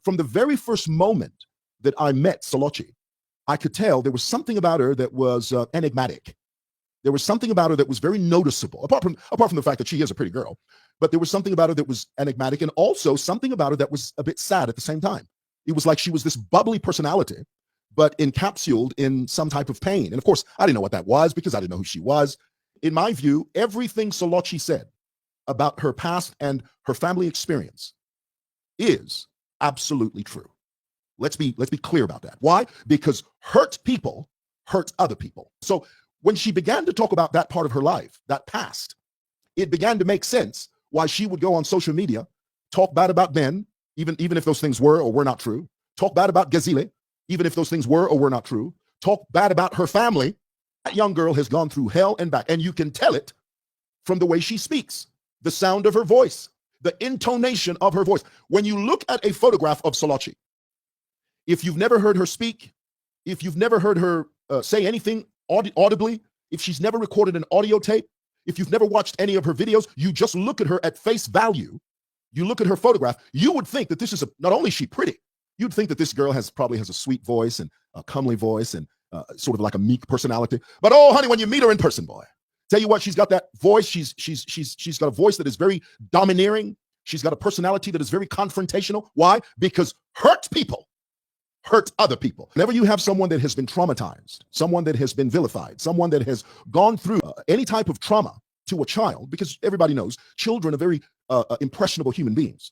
From the very first moment that I met Solichi, I could tell there was something about her that was enigmatic. There was something about her that was very noticeable, apart from the fact that she is a pretty girl. But there was something about her that was enigmatic, and also something about her that was a bit sad at the same time. It was like she was this bubbly personality, but encapsulated in some type of pain. And of course, I didn't know what that was because I didn't know who she was. In my view, everything Solichi said about her past and her family experience is absolutely true. Let's be clear about that. Why? Because hurt people hurt other people. So when she began to talk about that part of her life, that past, it began to make sense why she would go on social media, talk bad about men, even if those things were or were not true, talk bad about Gazile, even if those things were or were not true, talk bad about her family. That young girl has gone through hell and back, and you can tell it from the way she speaks, the sound of her voice, the intonation of her voice. When you look at a photograph of Solichi, if you've never heard her speak, if you've never heard her say anything audibly, if she's never recorded an audio tape, if you've never watched any of her videos, you just look at her at face value, you look at her photograph, you would think that this is not only is she pretty, you'd think that this girl probably has a sweet voice and a comely voice and sort of like a meek personality. But oh, honey, when you meet her in person, boy, tell you what, she's got that voice. She's got a voice that is very domineering. She's got a personality that is very confrontational. Why? Because hurt people hurt other people. Whenever you have someone that has been traumatized, someone that has been vilified, someone that has gone through any type of trauma to a child, because everybody knows children are very impressionable human beings.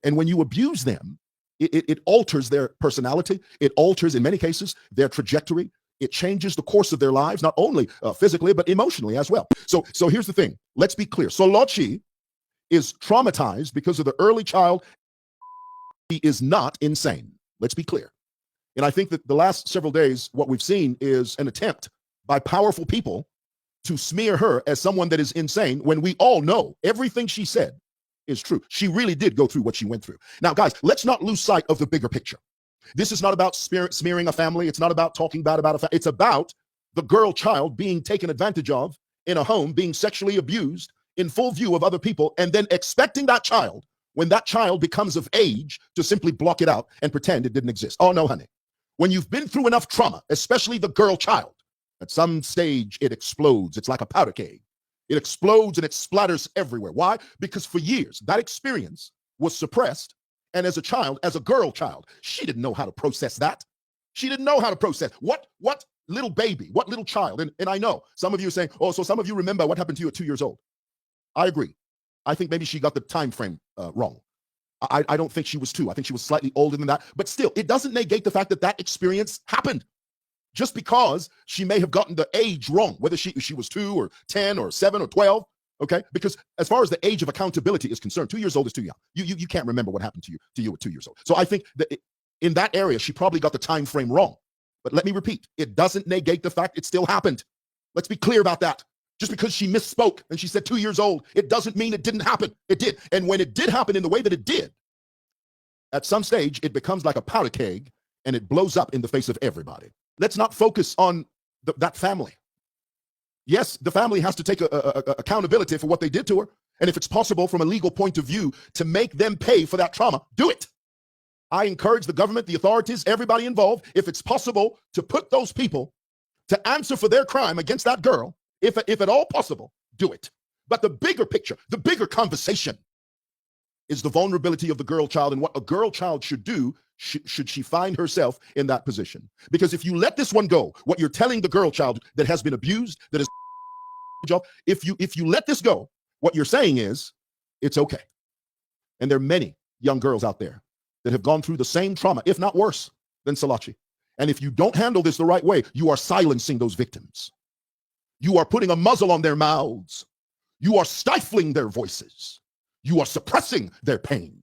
And when you abuse them, it alters their personality. It alters, in many cases, their trajectory. It changes the course of their lives, not only physically, but emotionally as well. So here's the thing. Let's be clear. Solichi is traumatized because of the early child. He is not insane. Let's be clear. And I think that the last several days, what we've seen is an attempt by powerful people to smear her as someone that is insane when we all know everything she said is true. She really did go through what she went through. Now, guys, let's not lose sight of the bigger picture. This is not about smearing a family. It's not about talking bad about a family. It's about the girl child being taken advantage of in a home, being sexually abused in full view of other people, and then expecting that child, when that child becomes of age, to simply block it out and pretend it didn't exist. Oh, no, honey. When you've been through enough trauma, especially the girl child, at some stage it explodes. It's like a powder keg. It explodes and it splatters everywhere. Why? Because for years, that experience was suppressed. And as a child, as a girl child, she didn't know how to process that. She didn't know how to process what little baby, what little child. And I know some of you are saying, oh, so some of you remember what happened to you at 2 years old. I agree. I think maybe she got the time frame wrong. I don't think she was 2. I think she was slightly older than that. But still, it doesn't negate the fact that that experience happened. Just because she may have gotten the age wrong, whether she was 2 or 10 or 7 or 12, okay? Because as far as the age of accountability is concerned, 2 years old is too young. You can't remember what happened to you at 2 years old. So I think that in that area, she probably got the time frame wrong. But let me repeat, it doesn't negate the fact it still happened. Let's be clear about that. Just because she misspoke and she said 2 years old, it doesn't mean it didn't happen. It did. And when it did happen in the way that it did, at some stage, it becomes like a powder keg and it blows up in the face of everybody. Let's not focus on that family. Yes, the family has to take accountability for what they did to her. And if it's possible from a legal point of view to make them pay for that trauma, do it. I encourage the government, the authorities, everybody involved, if it's possible, to put those people to answer for their crime against that girl, if at all possible, do it. But the bigger picture, the bigger conversation is the vulnerability of the girl child and what a girl child should do should she find herself in that position. Because if you let this one go, what you're telling the girl child that has been abused, that is, if you let this go, what you're saying is it's okay. And there are many young girls out there that have gone through the same trauma, if not worse, than Solichi. And if you don't handle this the right way, you are silencing those victims. You are putting a muzzle on their mouths. You are stifling their voices. You are suppressing their pain.